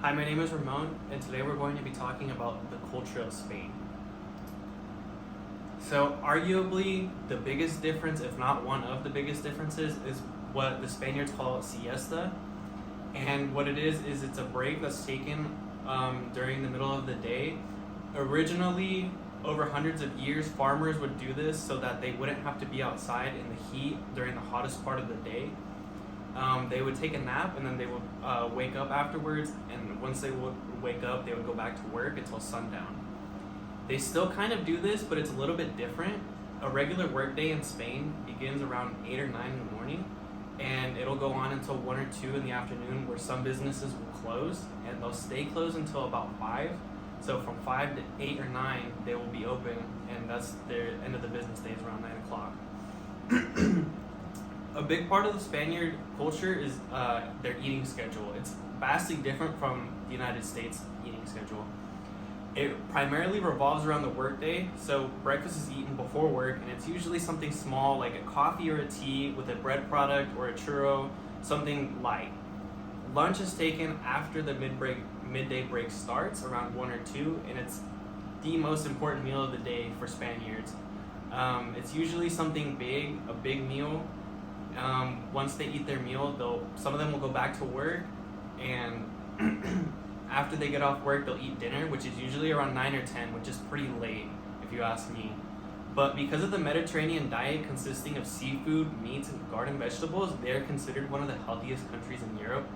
Hi, my name is Ramon, and today we're going to be talking about the culture of Spain. So, arguably, the biggest difference, if not one of the biggest differences, is what the Spaniards call siesta. And what it is it's a break that's taken during the middle of the day. Originally, over hundreds of years, farmers would do this so that they wouldn't have to be outside in the heat during the hottest part of the day. They would take a nap and then they would wake up afterwards, and once they would wake up, they would go back to work until sundown. They still kind of do this, but it's a little bit different. A regular workday in Spain begins around 8 or 9 in the morning, and it'll go on until 1 or 2 in the afternoon, where some businesses will close, and they'll stay closed until about 5. So from 5 to 8 or 9, they will be open, and that's their end of the business day is around 9 o'clock. A big part of the Spaniard culture is their eating schedule. It's vastly different from the United States eating schedule. It primarily revolves around the workday, so breakfast is eaten before work, and it's usually something small like a coffee or a tea with a bread product or a churro, something light. Lunch is taken after the midday break starts around 1 or 2, and it's the most important meal of the day for Spaniards. It's usually something big, a big meal. Once they eat their meal, some of them will go back to work, and after they get off work, they'll eat dinner, which is usually around 9 or 10, which is pretty late, if you ask me. But because of the Mediterranean diet consisting of seafood, meats, and garden vegetables, they're considered one of the healthiest countries in Europe.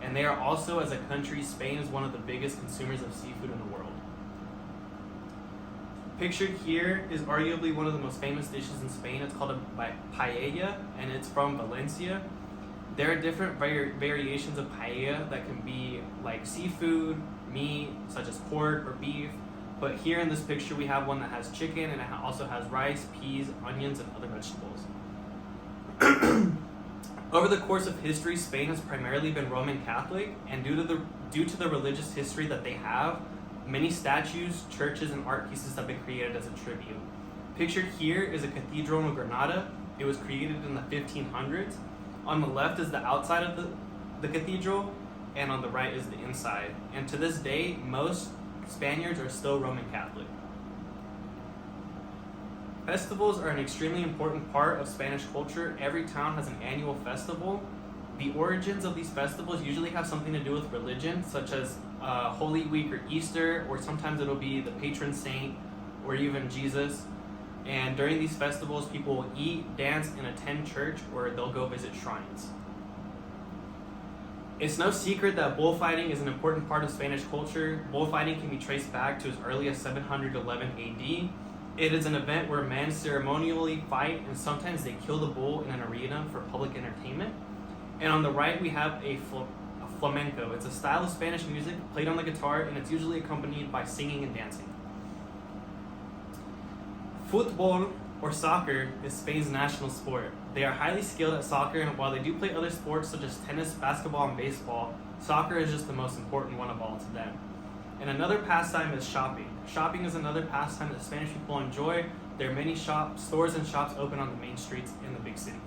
And they are also, as a country, Spain is one of the biggest consumers of seafood in the world. Pictured here is arguably one of the most famous dishes in Spain. It's called a paella, and it's from Valencia. There are different variations of paella that can be like seafood, meat, such as pork or beef. But here in this picture, we have one that has chicken, and it also has rice, peas, onions, and other vegetables. Over the course of history, Spain has primarily been Roman Catholic, and due to the religious history that they have, many statues, churches, and art pieces have been created as a tribute. Pictured here is a cathedral in Granada. It was created in the 1500s. On the left is the outside of the cathedral, and on the right is the inside. And to this day, most Spaniards are still Roman Catholic. Festivals are an extremely important part of Spanish culture. Every town has an annual festival. The origins of these festivals usually have something to do with religion, such as Holy Week or Easter, or sometimes it'll be the patron saint or even Jesus. And during these festivals, people will eat, dance, and attend church, or they'll go visit shrines. It's no secret that bullfighting is an important part of Spanish culture. Bullfighting can be traced back to as early as 711 AD. It is an event where men ceremonially fight, and sometimes they kill the bull in an arena for public entertainment. And on the right, we have a flamenco. It's a style of Spanish music played on the guitar, and it's usually accompanied by singing and dancing. Football, or soccer, is Spain's national sport. They are highly skilled at soccer, and while they do play other sports such as tennis, basketball, and baseball, soccer is just the most important one of all to them. And another pastime is shopping. Shopping is another pastime that Spanish people enjoy. There are many stores and shops open on the main streets in the big cities.